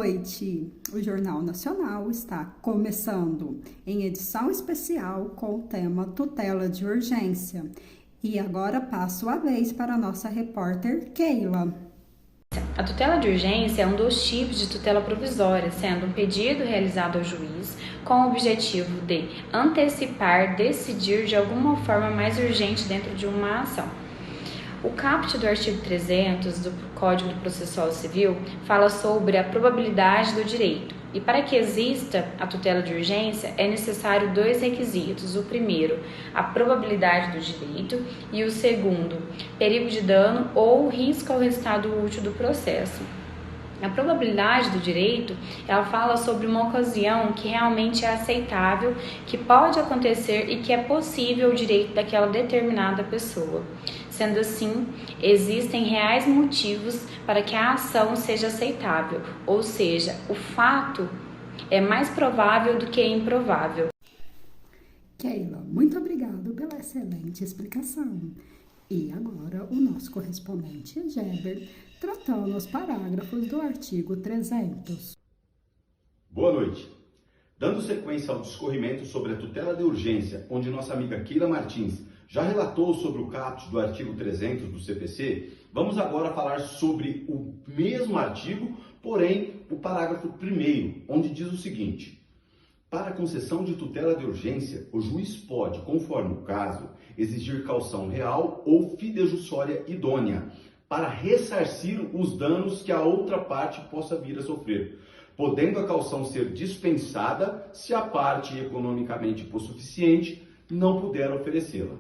noite! O Jornal Nacional está começando em edição especial com o tema Tutela de Urgência. E agora passo a vez para a nossa repórter Keila. A tutela de urgência é um dos tipos de tutela provisória, sendo um pedido realizado ao juiz com o objetivo de antecipar, decidir de alguma forma mais urgente dentro de uma ação. O caput do artigo 300 do Código Processual Civil fala sobre a probabilidade do direito. E para que exista a tutela de urgência, é necessário dois requisitos. O primeiro, a probabilidade do direito, e o segundo, perigo de dano ou risco ao resultado útil do processo. A probabilidade do direito, ela fala sobre uma ocasião que realmente é aceitável, que pode acontecer e que é possível o direito daquela determinada pessoa. Sendo assim, existem reais motivos para que a ação seja aceitável, ou seja, o fato é mais provável do que improvável. Keila, muito obrigado pela excelente explicação. E agora o nosso correspondente Geber, tratando os parágrafos do artigo 300. Boa noite. Dando sequência ao discorrimento sobre a tutela de urgência, onde nossa amiga Keila Martins já relatou sobre o caput do artigo 300 do CPC, vamos agora falar sobre o mesmo artigo, porém o parágrafo 1º, onde diz o seguinte: para a concessão de tutela de urgência, o juiz pode, conforme o caso, exigir caução real ou fidejussória idônea, para ressarcir os danos que a outra parte possa vir a sofrer, podendo a caução ser dispensada se a parte economicamente hipossuficiente não puder oferecê-la.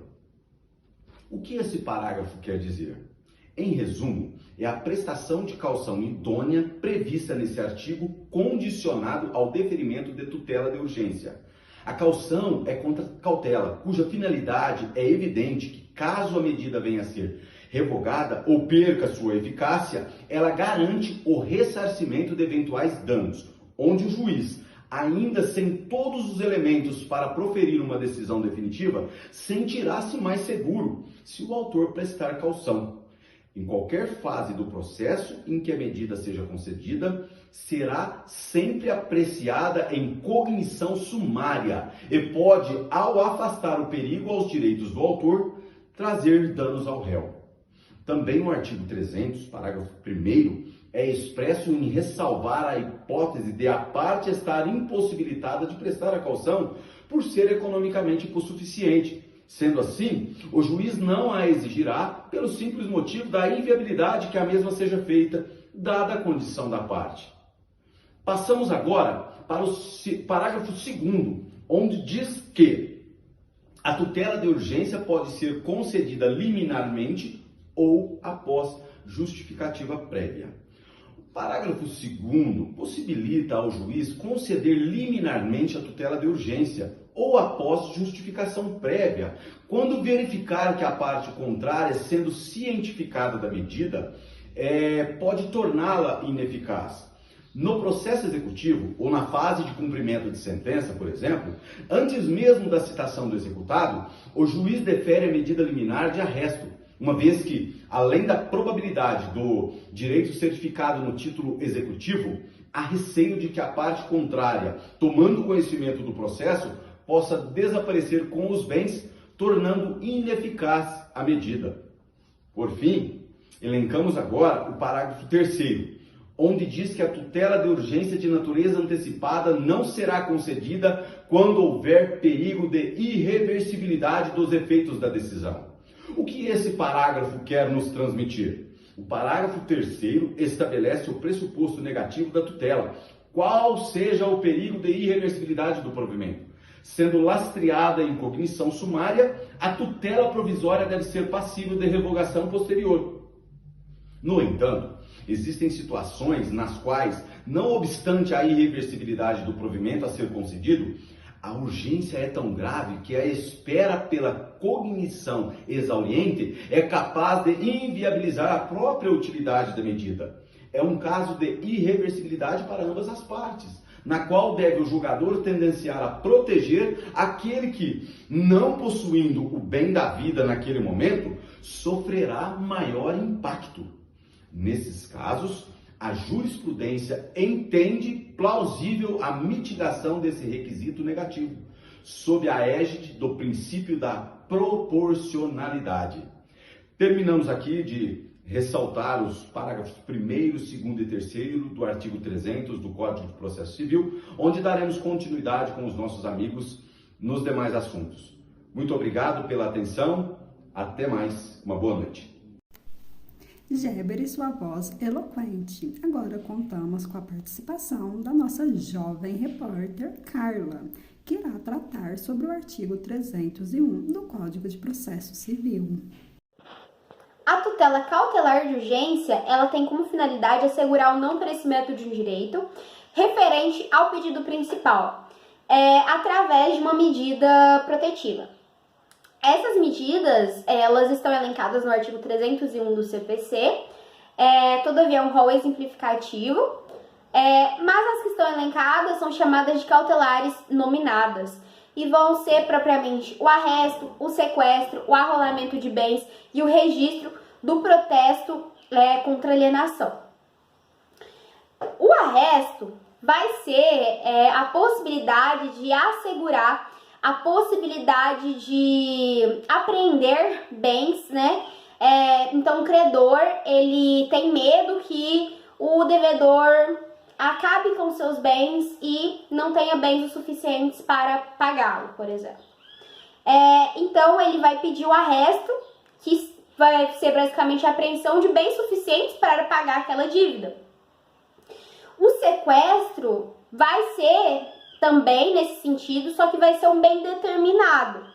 O que esse parágrafo quer dizer? Em resumo, é a prestação de caução idônea prevista nesse artigo condicionado ao deferimento de tutela de urgência. A caução é contra cautela, cuja finalidade é evidente que, caso a medida venha a ser revogada ou perca sua eficácia, ela garante o ressarcimento de eventuais danos, onde o juiz, ainda sem todos os elementos para proferir uma decisão definitiva, sentirá-se mais seguro se o autor prestar caução. Em qualquer fase do processo em que a medida seja concedida, será sempre apreciada em cognição sumária e pode, ao afastar o perigo aos direitos do autor, trazer danos ao réu. Também no artigo 300, parágrafo 1º, é expresso em ressalvar a hipótese de a parte estar impossibilitada de prestar a caução por ser economicamente hipossuficiente. Sendo assim, o juiz não a exigirá pelo simples motivo da inviabilidade que a mesma seja feita, dada a condição da parte. Passamos agora para o parágrafo 2º, onde diz que a tutela de urgência pode ser concedida liminarmente ou após justificativa prévia. O parágrafo 2º possibilita ao juiz conceder liminarmente a tutela de urgência ou após justificação prévia, quando verificar que a parte contrária, sendo cientificada da medida, pode torná-la ineficaz. No processo executivo, ou na fase de cumprimento de sentença, por exemplo, antes mesmo da citação do executado, o juiz defere a medida liminar de arresto, uma vez que, além da probabilidade do direito certificado no título executivo, há receio de que a parte contrária, tomando conhecimento do processo, possa desaparecer com os bens, tornando ineficaz a medida. Por fim, elencamos agora o parágrafo 3º, onde diz que a tutela de urgência de natureza antecipada não será concedida quando houver perigo de irreversibilidade dos efeitos da decisão. O que esse parágrafo quer nos transmitir? O parágrafo 3º estabelece o pressuposto negativo da tutela, qual seja o perigo de irreversibilidade do provimento. Sendo lastreada em cognição sumária, a tutela provisória deve ser passível de revogação posterior. No entanto, existem situações nas quais, não obstante a irreversibilidade do provimento a ser concedido, a urgência é tão grave que a espera pela cognição exauriente é capaz de inviabilizar a própria utilidade da medida. É um caso de irreversibilidade para ambas as partes, na qual deve o julgador tendenciar a proteger aquele que, não possuindo o bem da vida naquele momento, sofrerá maior impacto. Nesses casos, a jurisprudência entende plausível a mitigação desse requisito negativo, sob a égide do princípio da proporcionalidade. Terminamos aqui de ressaltar os parágrafos 1º, 2º e 3º do artigo 300 do Código de Processo Civil, onde daremos continuidade com os nossos amigos nos demais assuntos. Muito obrigado pela atenção, até mais, uma boa noite. Geber e sua voz eloquente. Agora contamos com a participação da nossa jovem repórter Carla, que irá tratar sobre o artigo 301 do Código de Processo Civil. A tutela cautelar de urgência, ela tem como finalidade assegurar o não perecimento de um direito referente ao pedido principal, através de uma medida protetiva. Essas medidas, elas estão elencadas no artigo 301 do CPC, todavia é um rol exemplificativo, mas as que estão elencadas são chamadas de cautelares nominadas e vão ser propriamente o arresto, o sequestro, o arrolamento de bens e o registro do protesto contra alienação. O arresto vai ser a possibilidade de assegurar a possibilidade de apreender bens, né? Então, o credor, ele tem medo que o devedor acabe com seus bens e não tenha bens o suficientes para pagá-lo, por exemplo. Então, ele vai pedir o arresto, que vai ser basicamente a apreensão de bens suficientes para pagar aquela dívida. O sequestro vai ser também nesse sentido, só que vai ser um bem determinado.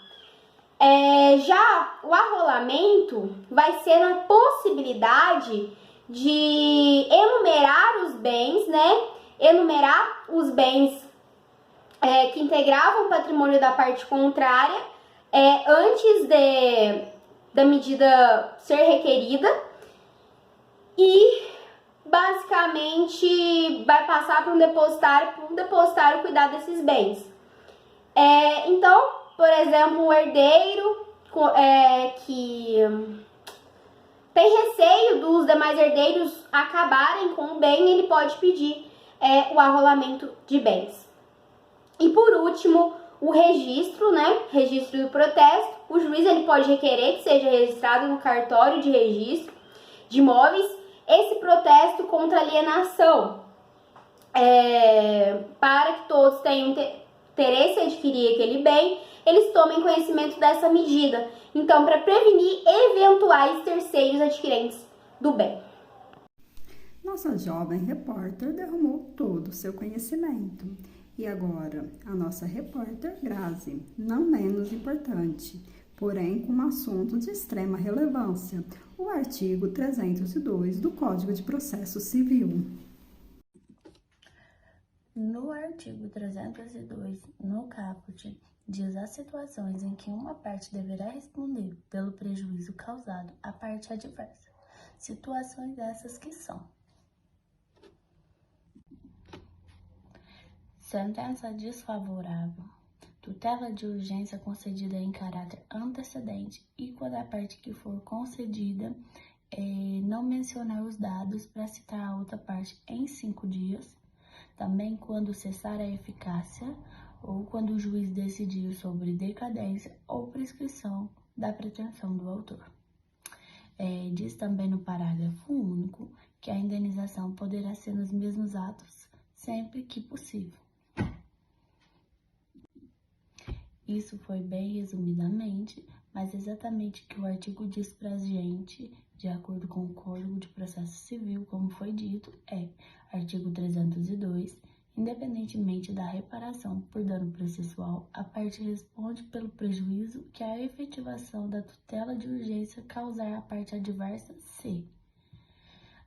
Já o arrolamento vai ser a possibilidade de enumerar os bens, né? Enumerar os bens que integravam o patrimônio da parte contrária antes da medida ser requerida e basicamente vai passar para um depositário cuidar desses bens. Então, por exemplo, um herdeiro que tem receio dos demais herdeiros acabarem com o bem, ele pode pedir o arrolamento de bens. E por último, o registro, né? Registro do protesto. O juiz ele pode requerer que seja registrado no cartório de registro de imóveis esse protesto contra alienação, para que todos tenham interesse em adquirir aquele bem, eles tomem conhecimento dessa medida. Então, para prevenir eventuais terceiros adquirentes do bem. Nossa jovem repórter derramou todo o seu conhecimento. E agora, a nossa repórter Grazi, não menos importante, porém com um assunto de extrema relevância, o artigo 302 do Código de Processo Civil. No artigo 302, no caput, diz as situações em que uma parte deverá responder pelo prejuízo causado à parte adversa. Situações essas que são: sentença desfavorável, tutela de urgência concedida em caráter antecedente e quando a parte que for concedida não mencionar os dados para citar a outra parte em 5 dias, também quando cessar a eficácia ou quando o juiz decidir sobre decadência ou prescrição da pretensão do autor. Diz também no parágrafo único que a indenização poderá ser nos mesmos atos sempre que possível. Isso foi bem resumidamente, mas exatamente o que o artigo diz pra gente, de acordo com o Código de Processo Civil, como foi dito, artigo 302, independentemente da reparação por dano processual, a parte responde pelo prejuízo que a efetivação da tutela de urgência causar à parte adversa se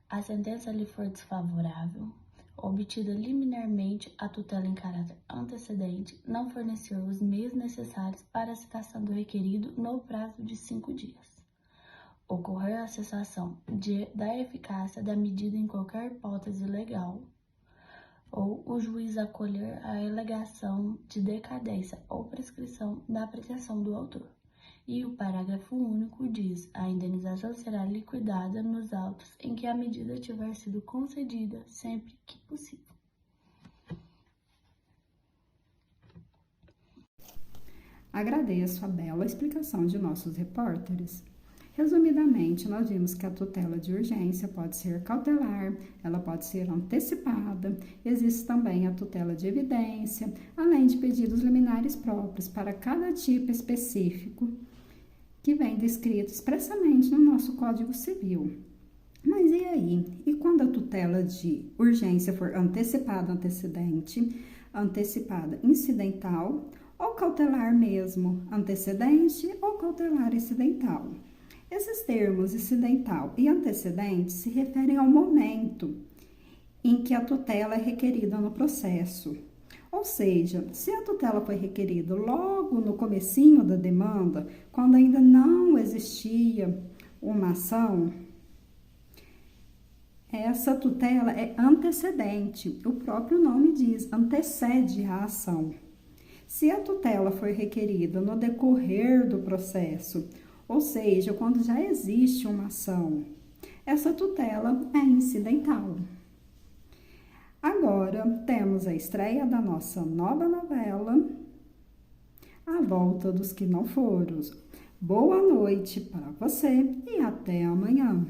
a sentença lhe for desfavorável, obtida liminarmente a tutela em caráter antecedente, não fornecer os meios necessários para a citação do requerido no prazo de 5 dias. Ocorrer a cessação da eficácia da medida em qualquer hipótese legal, ou o juiz acolher a alegação de decadência ou prescrição da pretensão do autor. E o parágrafo único diz: a indenização será liquidada nos autos em que a medida tiver sido concedida, sempre que possível. Agradeço a bela explicação de nossos repórteres. Resumidamente, nós vimos que a tutela de urgência pode ser cautelar, ela pode ser antecipada, existe também a tutela de evidência, além de pedidos liminares próprios para cada tipo específico, que vem descrito expressamente no nosso Código Civil. Mas e aí? E quando a tutela de urgência for antecipada antecedente, antecipada incidental ou cautelar mesmo, antecedente ou cautelar incidental? Esses termos incidental e antecedente se referem ao momento em que a tutela é requerida no processo. Ou seja, se a tutela foi requerida logo no comecinho da demanda, quando ainda não existia uma ação, essa tutela é antecedente. O próprio nome diz, antecede a ação. Se a tutela foi requerida no decorrer do processo, ou seja, quando já existe uma ação, essa tutela é incidental. Agora, temos a estreia da nossa nova novela, A Volta dos Que Não Foram. Boa noite para você e até amanhã.